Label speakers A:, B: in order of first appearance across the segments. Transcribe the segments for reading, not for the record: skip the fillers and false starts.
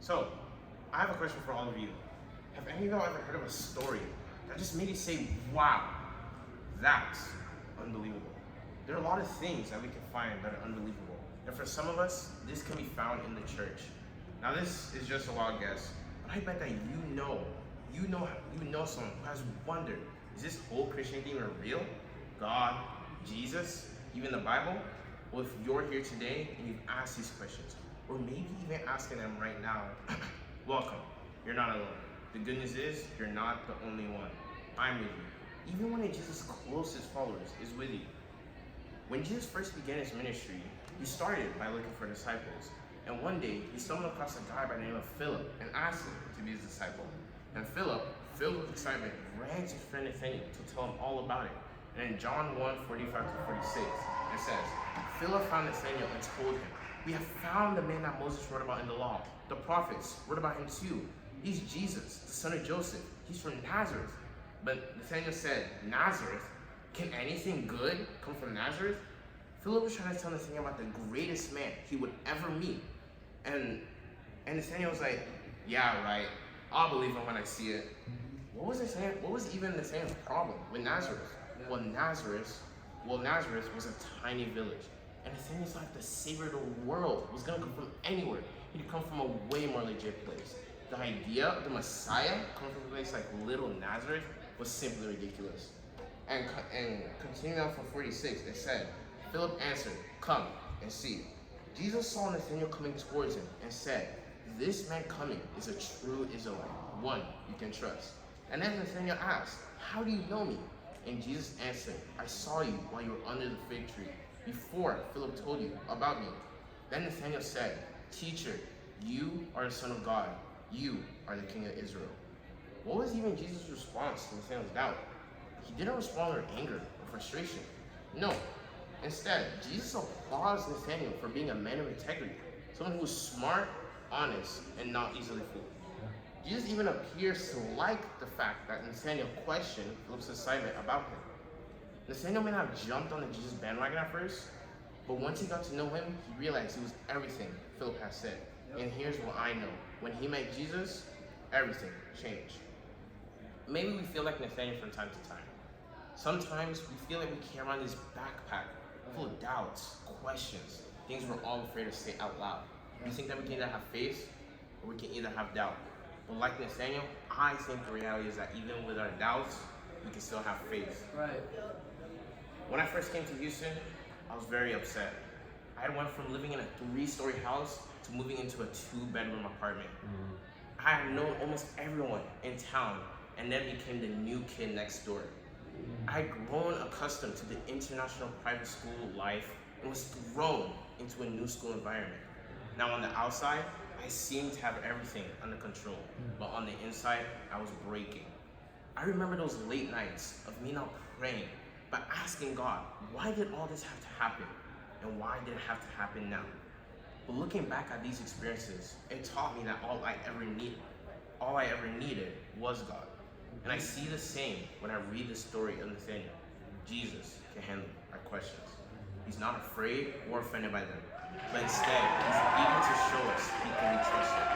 A: So, I have a question for all of you. Have any of y'all ever heard of a story that just made you say, wow, that's unbelievable? There are a lot of things that we can find that are unbelievable. And for some of us, this can be found in the church. Now this is just a wild guess, but I bet that you know someone who has wondered, is this whole Christian thing real? God, Jesus, even the Bible? Well, if you're here today and you've asked these questions, or maybe even asking them right now, welcome, you're not alone. The good news is, you're not the only one. I'm with you. Even one of Jesus' closest followers is with you. When Jesus first began his ministry, he started by looking for disciples. And one day, he stumbled across a guy by the name of Philip and asked him to be his disciple. And Philip, filled with excitement, ran to his friend Nathanael to tell him all about it. And in John 1:45-46, it says, Philip found Nathanael and told him, "We have found the man that Moses wrote about in the law. The prophets wrote about him too. He's Jesus, the son of Joseph. He's from Nazareth." But Nathanael said, "Nazareth? Can anything good come from Nazareth?" Philip was trying to tell Nathanael about the greatest man he would ever meet. And Nathanael was like, "Yeah, right. I'll believe him when I see it." What was even Nathanael's problem with Nazareth? Well, Nazareth was a tiny village. And Nathanael thought the Savior of the world was going to come from anywhere. He'd come from a way more legit place. The idea of the Messiah coming from a place like Little Nazareth was simply ridiculous. And continuing on from 46, it said, Philip answered, "Come and see." Jesus saw Nathanael coming towards him and said, "This man coming is a true Israelite, one you can trust." And then Nathanael asked, "How do you know me?" And Jesus answered, "I saw you while you were under the fig tree, before Philip told you about me." Then Nathanael said, "Teacher, you are the Son of God. You are the King of Israel." What was even Jesus' response to Nathanael's doubt? He didn't respond with anger or frustration. No. Instead, Jesus applauds Nathanael for being a man of integrity, someone who was smart, honest, and not easily fooled. Jesus even appears to like the fact that Nathanael questioned Philip's assignment about him. Nathanael may not have jumped on the Jesus bandwagon at first, but once he got to know him, he realized he was everything Philip had said. And here's what I know. When he met Jesus, everything changed. Maybe we feel like Nathanael from time to time. Sometimes we feel like we carry around this backpack full of doubts, questions, things we're all afraid to say out loud. We think that we can either have faith or we can either have doubt. But like Nathanael, I think the reality is that even with our doubts, we can still have faith.
B: Right.
A: When I first came to Houston, I was very upset. I went from living in a 3-story house to moving into a 2-bedroom apartment. I had known almost everyone in town and then became the new kid next door. I had grown accustomed to the international private school life and was thrown into a new school environment. Now on the outside, I seemed to have everything under control, but on the inside, I was breaking. I remember those late nights of me not praying, but asking God, why did all this have to happen? And why did it have to happen now? But looking back at these experiences, it taught me that all I ever needed was God. And I see the same when I read the story of Nathanael. Jesus can handle our questions. He's not afraid or offended by them, but instead, he's eager to show us he can be trusted.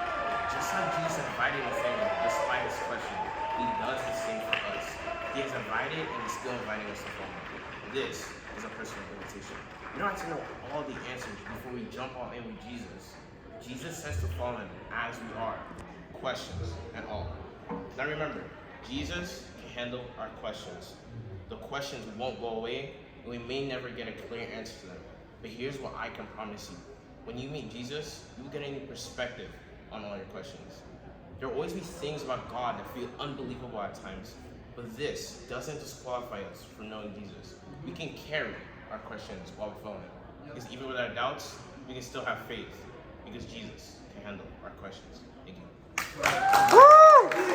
A: Just like Jesus invited Nathanael despite his question, he does the same for us. He has invited and is still inviting us to follow him. This is a personal invitation. We don't have to know all the answers before we jump all in with Jesus. Jesus says to follow him as we are, questions and all. Now remember, Jesus can handle our questions. The questions won't go away, and we may never get a clear answer to them. But here's what I can promise you. When you meet Jesus, you will get a new perspective on all your questions. There will always be things about God that feel unbelievable at times, but this doesn't disqualify us from knowing Jesus. We can carry our questions while we follow him. Because even with our doubts, we can still have faith, because Jesus can handle our questions. Thank you. Woo!